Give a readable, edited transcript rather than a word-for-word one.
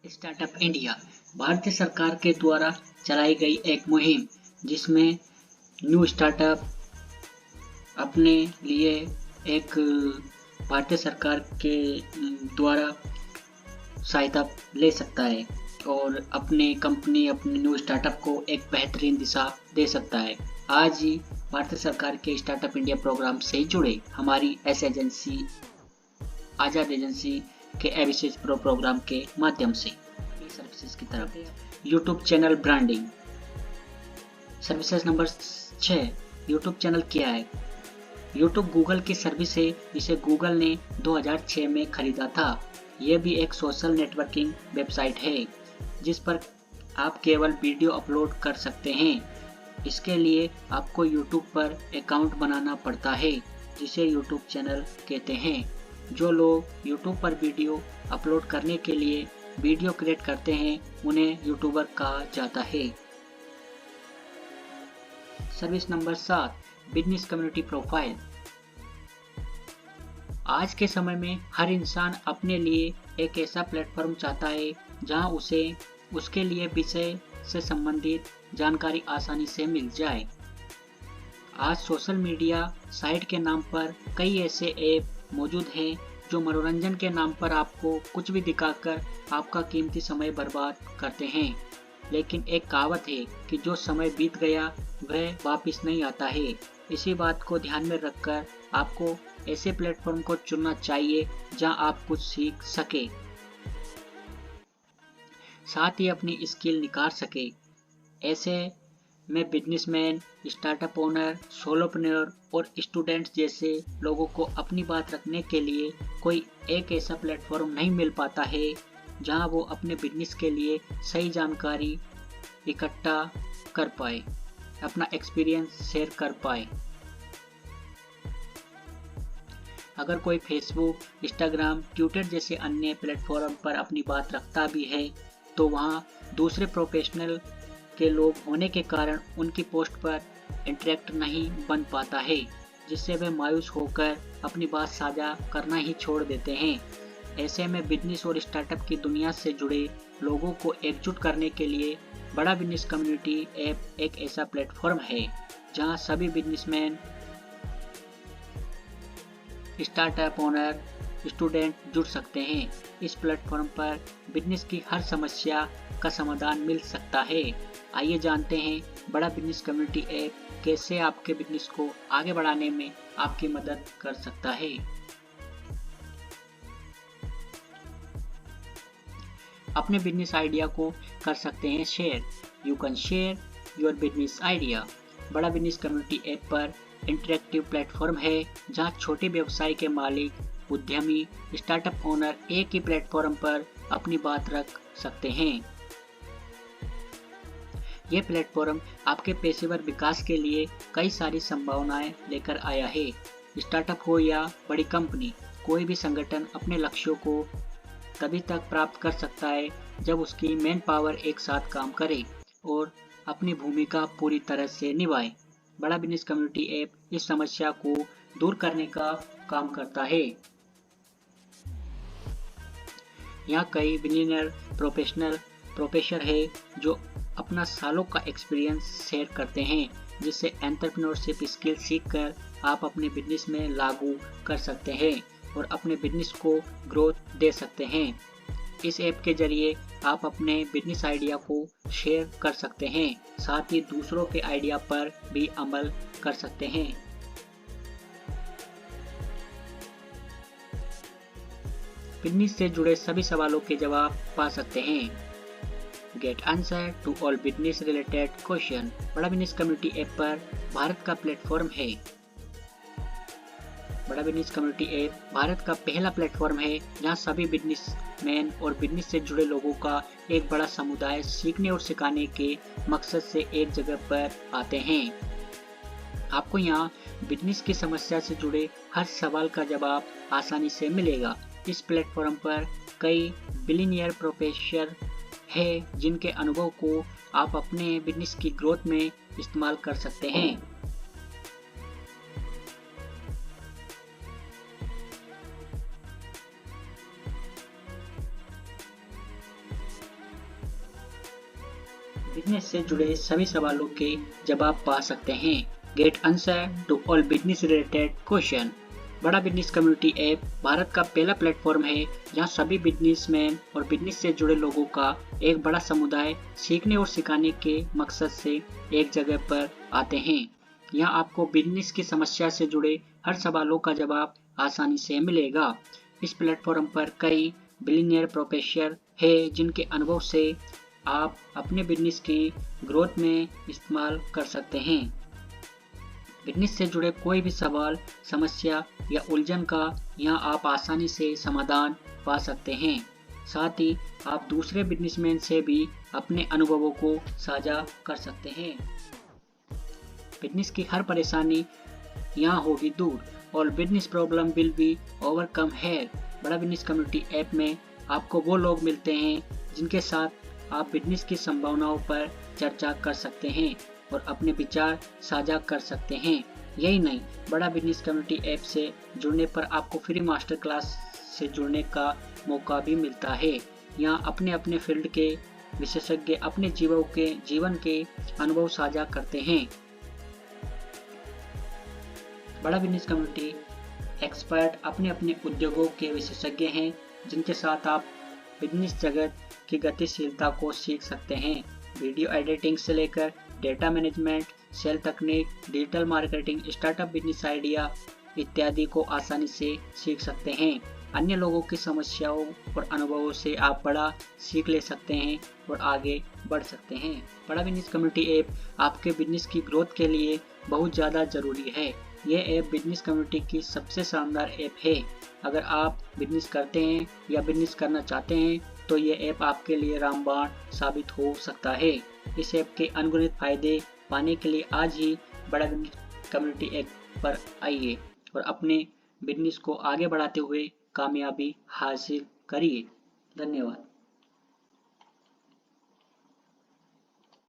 Startup India भारतीय सरकार के द्वारा चलाई गई एक मुहिम जिसमें न्यू स्टार्टअप अपने लिए एक भारतीय सरकार के द्वारा सहायता ले सकता है और अपने न्यू स्टार्टअप को एक बेहतरीन दिशा दे सकता है। आज ही भारतीय सरकार के स्टार्टअप इंडिया प्रोग्राम से जुड़े हमारी एजेंसी आज़ाद एजेंसी के एविसेज प्रो प्रोग्राम के माध्यम से सर्विसेज की तरफ YouTube channel branding services number 6। YouTube channel क्या है? यूट्यूब गूगल की सर्विस है जिसे गूगल ने 2006 में खरीदा था। यह भी एक सोशल नेटवर्किंग वेबसाइट है जिस पर आप केवल वीडियो अपलोड कर सकते हैं। इसके लिए आपको यूट्यूब पर अकाउंट बनाना पड़ता है जिसे यूट्यूब चैनल कहते हैं। जो लोग यूट्यूब पर वीडियो अपलोड करने के लिए वीडियो क्रिएट करते हैं उन्हें यूट्यूबर कहा जाता है। Service number 7, business community profile. आज के समय में हर इंसान अपने लिए एक ऐसा प्लेटफॉर्म चाहता है जहां उसे उसके लिए विषय से संबंधित जानकारी आसानी से मिल जाए। आज सोशल मीडिया साइट के नाम पर कई ऐसे ऐप मौजूद हैं जो मनोरंजन के नाम पर आपको कुछ भी दिखाकर आपका कीमती समय बर्बाद करते हैं। लेकिन एक कहावत है कि जो समय बीत गया वह वापस नहीं आता है। इसी बात को ध्यान में रखकर आपको ऐसे प्लेटफॉर्म को चुनना चाहिए जहां आप कुछ सीख सके, साथ ही अपनी स्किल निखार सके। ऐसे में बिजनेसमैन, स्टार्टअप ओनर, सोलोप्रेन्योर और स्टूडेंट्स जैसे लोगों को अपनी बात रखने के लिए कोई एक ऐसा प्लेटफॉर्म नहीं मिल पाता है जहां वो अपने बिजनेस के लिए सही जानकारी इकट्ठा कर पाए, अपना एक्सपीरियंस शेयर कर पाए। अगर कोई फेसबुक, इंस्टाग्राम, ट्विटर जैसे अन्य प्लेटफॉर्म पर अपनी बात रखता भी है तो वहां दूसरे प्रोफेशनल के लोग होने के कारण उनकी पोस्ट पर इंटरेक्ट नहीं बन पाता है, जिससे वे मायूस होकर अपनी बात साझा करना ही छोड़ देते हैं। ऐसे में बिजनेस और स्टार्टअप की दुनिया से जुड़े लोगों को एकजुट करने के लिए बड़ा बिजनेस कम्युनिटी ऐप एक ऐसा प्लेटफॉर्म है जहां सभी बिजनेसमैन, स्टार्टअप ओनर, स्टूडेंट जुड़ सकते हैं। इस प्लेटफॉर्म पर बिजनेस की हर समस्या का समाधान मिल सकता है। आइए जानते हैं बड़ा बिजनेस कम्युनिटी ऐप कैसे आपके बिजनेस को आगे बढ़ाने में आपकी मदद कर सकता है। अपने बिजनेस आइडिया को कर सकते हैं share. You can share your business idea. बड़ा बिजनेस कम्युनिटी ऐप पर इंटरेक्टिव प्लेटफॉर्म है जहां छोटे व्यवसाय के मालिक, उद्यमी, स्टार्टअप ओनर एक ही प्लेटफॉर्म पर अपनी बात रख सकते हैं। यह प्लेटफॉर्म आपके पेशेवर विकास के लिए कई सारी संभावनाएं लेकर आया है। स्टार्टअप हो या बड़ी कंपनी, कोई भी संगठन अपने लक्ष्यों को तभी तक प्राप्त कर सकता है जब उसकी मैन पावर एक साथ काम करे और अपनी भूमिका पूरी तरह से निभाए। बड़ा बिजनेस कम्युनिटी ऐप इस समस्या को दूर करने का काम करता है। यहाँ कई बिगिनर प्रोफेसर है जो अपना सालों का एक्सपीरियंस शेयर करते हैं, जिससे एंटरप्रेन्योरशिप स्किल सीखकर आप अपने बिजनेस में लागू कर सकते हैं और अपने बिजनेस को ग्रोथ दे सकते हैं। इस ऐप के जरिए आप अपने बिजनेस आइडिया को शेयर कर सकते हैं, साथ ही दूसरों के आइडिया पर भी अमल कर सकते हैं। बिजनेस से जुड़े सभी सवालों के जवाब पा सकते हैं। Get answer to all business related question. बड़ा बिजनेस कम्युनिटी ऐप पर भारत का प्लेटफॉर्म है। बड़ा बिजनेस कम्युनिटी ऐप भारत का पहला प्लेटफॉर्म है जहां सभी बिजनेसमैन और बिजनेस से जुड़े लोगों का एक बड़ा समुदाय सीखने और सिखाने के मकसद से एक जगह पर आते हैं। आपको यहाँ बिजनेस की समस्या से जुड़े हर सवाल का जवाब आसानी से मिलेगा। इस प्लेटफॉर्म पर कई बिलियनियर प्रोफेसर है जिनके अनुभव को आप अपने बिजनेस की ग्रोथ में इस्तेमाल कर सकते हैं। बिजनेस से जुड़े सभी सवालों के जवाब पा सकते हैं। Get answer to all business related question. बड़ा बिजनेस कम्युनिटी ऐप भारत का पहला प्लेटफॉर्म है जहां सभी बिजनेसमैन और बिजनेस से जुड़े लोगों का एक बड़ा समुदाय सीखने और सिखाने के मकसद से एक जगह पर आते हैं। यहाँ आपको बिजनेस की समस्या से जुड़े हर सवालों का जवाब आसानी से मिलेगा। इस प्लेटफॉर्म पर कई बिलियनियर प्रोफेसर है जिनके अनुभव से आप अपने बिजनेस की ग्रोथ में इस्तेमाल कर सकते हैं। बिजनेस से जुड़े कोई भी सवाल, समस्या या उलझन का यहाँ आप आसानी से समाधान पा सकते हैं। साथ ही आप दूसरे बिजनेसमैन से भी अपने अनुभवों को साझा कर सकते हैं। बिजनेस की हर परेशानी यहाँ होगी दूर। All business problem will be overcome here. बड़ा बिजनेस कम्युनिटी ऐप में आपको वो लोग मिलते हैं जिनके साथ आप बिजनेस की संभावनाओं पर चर्चा कर सकते हैं और अपने विचार साझा कर सकते हैं। यही नहीं, बड़ा बिजनेस कम्युनिटी ऐप से जुड़ने पर आपको फ्री मास्टर क्लास से जुड़ने का मौका भी मिलता है। यहाँ अपने अपने फील्ड के विशेषज्ञ अपने जीवन के अनुभव साझा करते हैं। बड़ा बिजनेस कम्युनिटी एक्सपर्ट अपने अपने उद्योगों के विशेषज्ञ हैं जिनके साथ आप बिजनेस जगत की गतिशीलता को सीख सकते हैं। वीडियो एडिटिंग से लेकर डेटा मैनेजमेंट, सेल तकनीक, digital marketing, startup business idea इत्यादि को आसानी से सीख सकते हैं। अन्य लोगों की समस्याओं और अनुभवों से आप बड़ा सीख ले सकते हैं और आगे बढ़ सकते हैं। बड़ा बिजनेस कम्युनिटी ऐप आपके बिजनेस की ग्रोथ के लिए बहुत ज़्यादा ज़रूरी है। यह ऐप बिजनेस कम्युनिटी की सबसे शानदार ऐप है। अगर आप बिजनेस करते हैं या बिजनेस करना चाहते हैं तो ये ऐप आपके लिए रामबाण साबित हो सकता है। इस ऐप के अनगिनत फायदे पाने के लिए आज ही बड़ा बिजनेस कम्युनिटी ऐप पर आइए और अपने बिजनेस को आगे बढ़ाते हुए कामयाबी हासिल करिए। धन्यवाद।